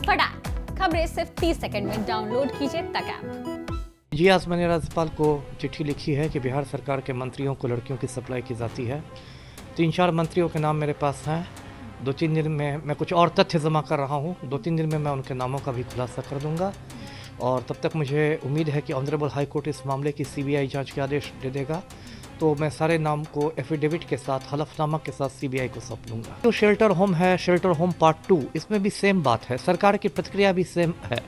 फटाक खबरें सिर्फ 30 सेकंड में डाउनलोड कीजिए तक ऐप। जी, आज मैंने राज्यपाल को चिट्ठी लिखी है कि बिहार सरकार के मंत्रियों को लड़कियों की सप्लाई की जाती है। 3-4 मंत्रियों के नाम मेरे पास हैं। 2-3 दिन में मैं कुछ और तथ्य जमा कर रहा हूँ। 2-3 दिन में मैं उनके नामों का भी खुलासा कर दूंगा और तब तक मुझे उम्मीद है कि ऑनरेबल हाई कोर्ट इस मामले की सीबीआई जांच के आदेश दे देगा, तो मैं सारे नाम को एफिडेविट के साथ, हलफनामा के साथ सीबीआई को सौंप दूंगा। जो शेल्टर होम है, शेल्टर होम पार्ट 2, इसमें भी सेम बात है, सरकार की प्रतिक्रिया भी सेम है।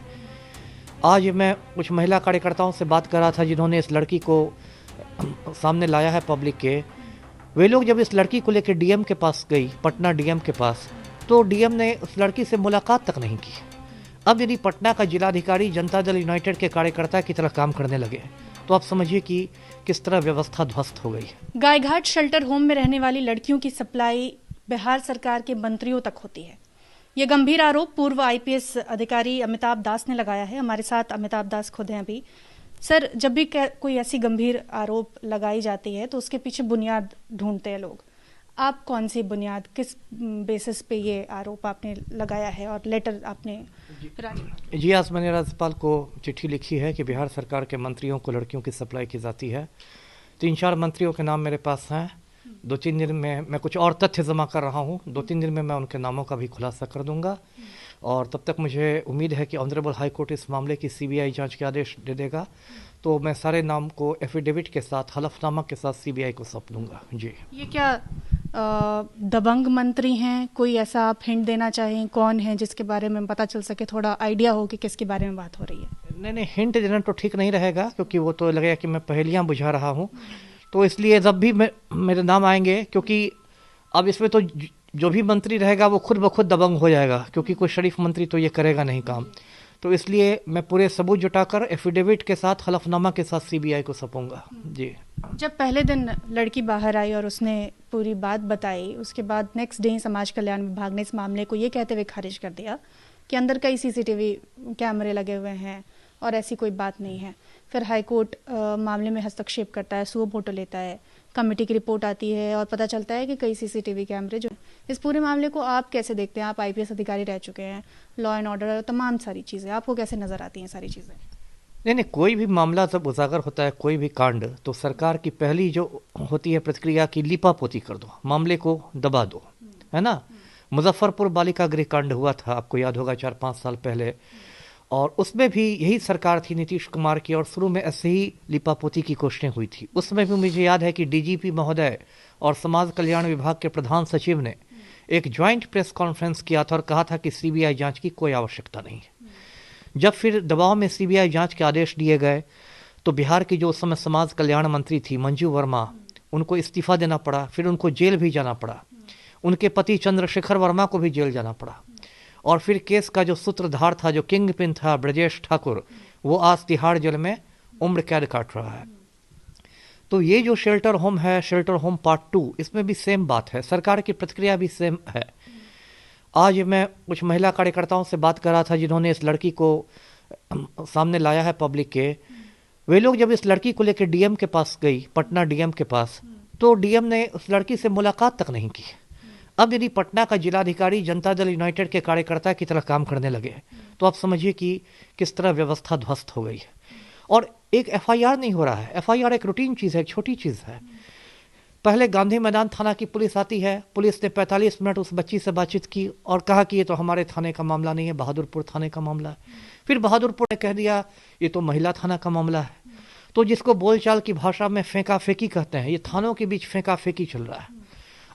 आज मैं कुछ महिला कार्यकर्ताओं से बात कर रहा था जिन्होंने इस लड़की को सामने लाया है पब्लिक के। वे लोग जब इस लड़की को लेकर डीएम के पास गई, पटना डीएम के पास, तो डीएम ने उस लड़की से मुलाकात तक नहीं की। अब यदि पटना का जिलाधिकारी जनता दल यूनाइटेड के कार्यकर्ता की तरह काम करने लगे तो आप समझिए कि किस तरह व्यवस्था ध्वस्त हो गई। गायघाट शेल्टर होम में रहने वाली लड़कियों की सप्लाई बिहार सरकार के मंत्रियों तक होती है। ये गंभीर आरोप पूर्व आईपीएस अधिकारी अमिताभ दास ने लगाया है। हमारे साथ अमिताभ दास खुद हैं अभी। सर, जब भी कोई ऐसी गंभीर आरोप लगाई जाती है तो उसके पीछे बुनियाद ढूंढते हैं लोग। आप कौन सी बुनियाद, किस बेसिस पे ये आरोप आपने लगाया है और लेटर आपने जी, आज मैंने राज्यपाल को चिट्ठी लिखी है कि बिहार सरकार के मंत्रियों को लड़कियों की सप्लाई की जाती है। 3-4 मंत्रियों के नाम मेरे पास हैं। 2-3 दिन में मैं कुछ और तथ्य जमा कर रहा हूँ। 2-3 दिन में मैं उनके नामों का भी खुलासा कर दूंगा और तब तक मुझे उम्मीद है कि ऑनरेबल हाई कोर्ट इस मामले की सीबीआई जांच के आदेश दे देगा, तो मैं सारे नाम को एफिडेविट के साथ, हलफनामा के साथ सीबीआई को सौंप दूंगा। जी, ये क्या दबंग मंत्री हैं? कोई ऐसा आप हिंट देना चाहें, कौन है जिसके बारे में पता चल सके, थोड़ा आइडिया हो कि किसके बारे में बात हो रही है? नहीं, हिंट देना तो ठीक नहीं रहेगा क्योंकि वो तो लगेगा कि मैं पहेलियां बुझा रहा हूँ। तो इसलिए जब भी मेरे नाम आएंगे, क्योंकि अब इसमें तो जो भी मंत्री रहेगा वो खुद ब खुद दबंग हो जाएगा, क्योंकि कोई शरीफ मंत्री तो ये करेगा नहीं काम। तो इसलिए मैं पूरे सबूत जुटाकर एफिडेविट के साथ, हलफनामा के साथ सीबीआई को सौंपूंगा। जी, जब पहले दिन लड़की बाहर आई और उसने पूरी बात बताई, उसके बाद नेक्स्ट डे समाज कल्याण विभाग ने इस मामले को ये कहते हुए खारिज कर दिया कि अंदर कई सीसीटीवी कैमरे लगे हुए हैं और ऐसी कोई बात नहीं है। फिर हाईकोर्ट मामले में हस्तक्षेप करता है, सुओ फोटो लेता है, कमेटी की रिपोर्ट आती है और पता चलता है कि कई सीसीटीवी कैमरे जो। इस पूरे मामले को आप कैसे देखते हैं? आप आईपीएस अधिकारी रह चुके हैं, लॉ एंड ऑर्डर, तमाम सारी चीज़ें आपको कैसे नज़र आती हैं सारी चीज़ें? नहीं, कोई भी मामला जब उजागर होता है, कोई भी कांड, तो सरकार की पहली जो होती है प्रतिक्रिया की लिपापोती कर दो, मामले को दबा दो, है ना। मुजफ्फरपुर बालिका गृह कांड हुआ था, आपको याद होगा, 4-5 साल पहले, और उसमें भी यही सरकार थी नीतीश कुमार की और शुरू में ऐसे ही लिपापोती की कोशिशें हुई थी। उसमें भी मुझे याद है कि डीजीपी महोदय और समाज कल्याण विभाग के प्रधान सचिव ने एक ज्वाइंट प्रेस कॉन्फ्रेंस किया था और कहा था कि सीबीआई जांच की कोई आवश्यकता नहीं है। जब फिर दबाव में सीबीआई जांच के आदेश दिए गए तो बिहार की जो उस समय समाज कल्याण मंत्री थी मंजू वर्मा, उनको इस्तीफा देना पड़ा, फिर उनको जेल भी जाना पड़ा, उनके पति चंद्रशेखर वर्मा को भी जेल जाना पड़ा, और फिर केस का जो सूत्रधार था, जो किंग पिन था, ब्रजेश ठाकुर, वो आज तिहाड़ जेल में उम्र कैद काट रहा है। तो ये जो शेल्टर होम है, शेल्टर होम पार्ट 2, इसमें भी सेम बात है, सरकार की प्रतिक्रिया भी सेम है। आज मैं कुछ महिला कार्यकर्ताओं से बात कर रहा था जिन्होंने इस लड़की को सामने लाया है पब्लिक के। वे लोग जब इस लड़की को लेकर डीएम के पास गई, पटना डीएम के पास, तो डीएम ने उस लड़की से मुलाकात तक नहीं की। अब यदि पटना का जिलाधिकारी जनता दल यूनाइटेड के कार्यकर्ता की तरह काम करने लगे तो आप समझिए कि किस तरह व्यवस्था ध्वस्त हो गई है। और एक एफआईआर नहीं हो रहा है। एफआईआर एक रूटीन चीज़ है, एक छोटी चीज़ है। पहले गांधी मैदान थाना की पुलिस आती है, पुलिस ने 45 मिनट उस बच्ची से बातचीत की और कहा कि ये तो हमारे थाने का मामला नहीं है, बहादुरपुर थाने का मामला है। फिर बहादुरपुर ने कह दिया ये तो महिला थाना का मामला है। तो जिसको बोलचाल की भाषा में फेंका फेंकी कहते हैं, ये थानों के बीच फेंका फेंकी चल रहा है।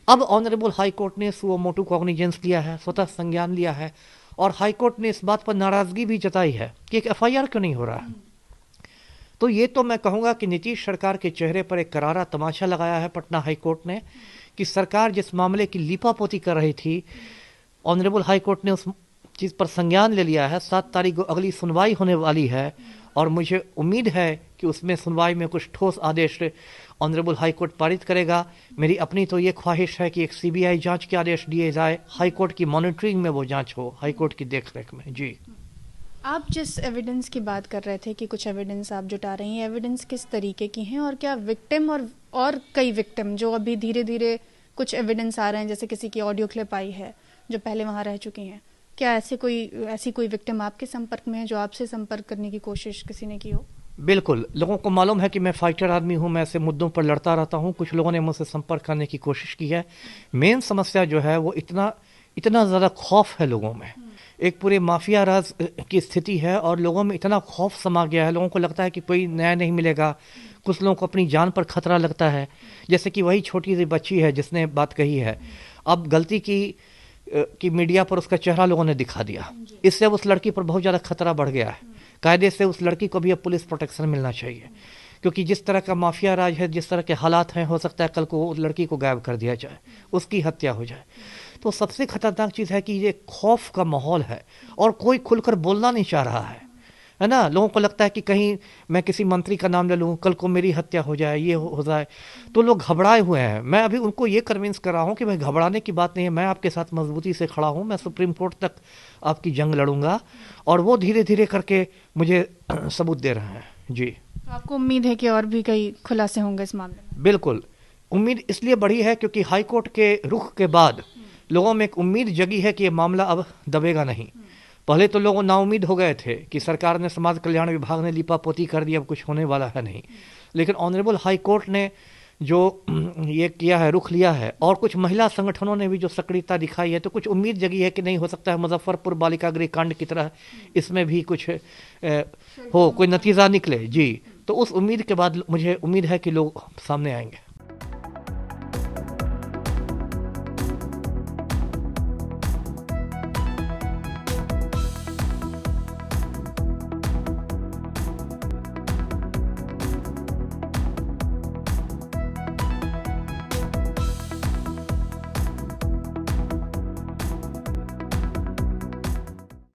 अब ऑनरेबल हाई कोर्ट ने सुओ मोटू कॉग्निजेंस लिया है, स्वतः संज्ञान लिया है, और हाई कोर्ट ने इस बात पर नाराजगी भी जताई है कि एक एफआईआर क्यों नहीं हो रहा है। तो ये तो मैं कहूँगा कि नीतीश सरकार के चेहरे पर एक करारा तमाशा लगाया है पटना हाई कोर्ट ने कि सरकार जिस मामले की लिपापोती कर रही थी, ऑनरेबल हाई कोर्ट ने उस चीज़ पर संज्ञान ले लिया है। 7 तारीख को अगली सुनवाई होने वाली है और मुझे उम्मीद है कि उसमें सुनवाई में कुछ ठोस आदेश ऑनरेबल हाई कोर्ट पारित करेगा। मेरी अपनी तो ये ख्वाहिश है कि एक सीबीआई जांच के आदेश दिए जाए, हाई कोर्ट की मॉनिटरिंग में वो जांच हो, हाई कोर्ट की देखरेख में। जी, आप जिस एविडेंस की बात कर रहे थे कि कुछ एविडेंस आप जुटा रही हैं, एविडेंस किस तरीके की हैं और क्या विक्टिम और कई विक्टिम जो अभी धीरे धीरे कुछ एविडेंस आ रहे हैं, जैसे किसी की ऑडियो क्लिप आई है जो पहले वहाँ रह चुकी हैं, क्या ऐसी कोई विक्टिम आपके संपर्क में है जो आपसे संपर्क करने की कोशिश किसी ने की हो? बिल्कुल, लोगों को मालूम है कि मैं फाइटर आदमी हूँ, मैं ऐसे मुद्दों पर लड़ता रहता हूँ। कुछ लोगों ने मुझसे संपर्क करने की कोशिश की है। मेन समस्या जो है वो इतना ज़्यादा खौफ है लोगों में, एक पूरे माफिया राज की स्थिति है और लोगों में इतना खौफ समा गया है। लोगों को लगता है कि कोई न्याय नहीं मिलेगा। कुछ लोगों को अपनी जान पर खतरा लगता है, जैसे कि वही छोटी सी बच्ची है जिसने बात कही है। अब गलती की मीडिया पर उसका चेहरा लोगों ने दिखा दिया, इससे अब उस लड़की पर बहुत ज़्यादा खतरा बढ़ गया है। कायदे से उस लड़की को भी अब पुलिस प्रोटेक्शन मिलना चाहिए, क्योंकि जिस तरह का माफिया राज है, जिस तरह के हालात हैं, हो सकता है कल को उस लड़की को गायब कर दिया जाए, उसकी हत्या हो जाए। तो सबसे खतरनाक चीज़ है कि ये खौफ का माहौल है और कोई खुलकर बोलना नहीं चाह रहा है ना। लोगों को लगता है कि कहीं मैं किसी मंत्री का नाम ले लूँ, कल को मेरी हत्या हो जाए, ये हो जाए, तो लोग घबराए हुए हैं। मैं अभी उनको ये कन्विंस कर रहा हूँ कि भाई घबराने की बात नहीं है, मैं आपके साथ मजबूती से खड़ा हूँ, मैं सुप्रीम कोर्ट तक आपकी जंग लड़ूंगा। और वो धीरे धीरे करके मुझे सबूत दे रहे हैं। जी, तो आपको उम्मीद है कि और भी कई खुलासे होंगे इस मामले में? बिल्कुल, उम्मीद इसलिए बढ़ी है क्योंकि हाईकोर्ट के रुख के बाद लोगों में एक उम्मीद जगी है कि ये मामला अब दबेगा नहीं। पहले तो लोग नाउम्मीद हो गए थे कि सरकार ने, समाज कल्याण विभाग ने लीपापोती कर दी, अब कुछ होने वाला है नहीं। लेकिन ऑनरेबल हाई कोर्ट ने जो ये किया है, रुख लिया है, और कुछ महिला संगठनों ने भी जो सक्रियता दिखाई है, तो कुछ उम्मीद जगी है कि नहीं, हो सकता है मुजफ्फरपुर बालिका गृह कांड की तरह इसमें भी कुछ कोई नतीजा निकले। जी, तो उस उम्मीद के बाद मुझे उम्मीद है कि लोग सामने आएंगे।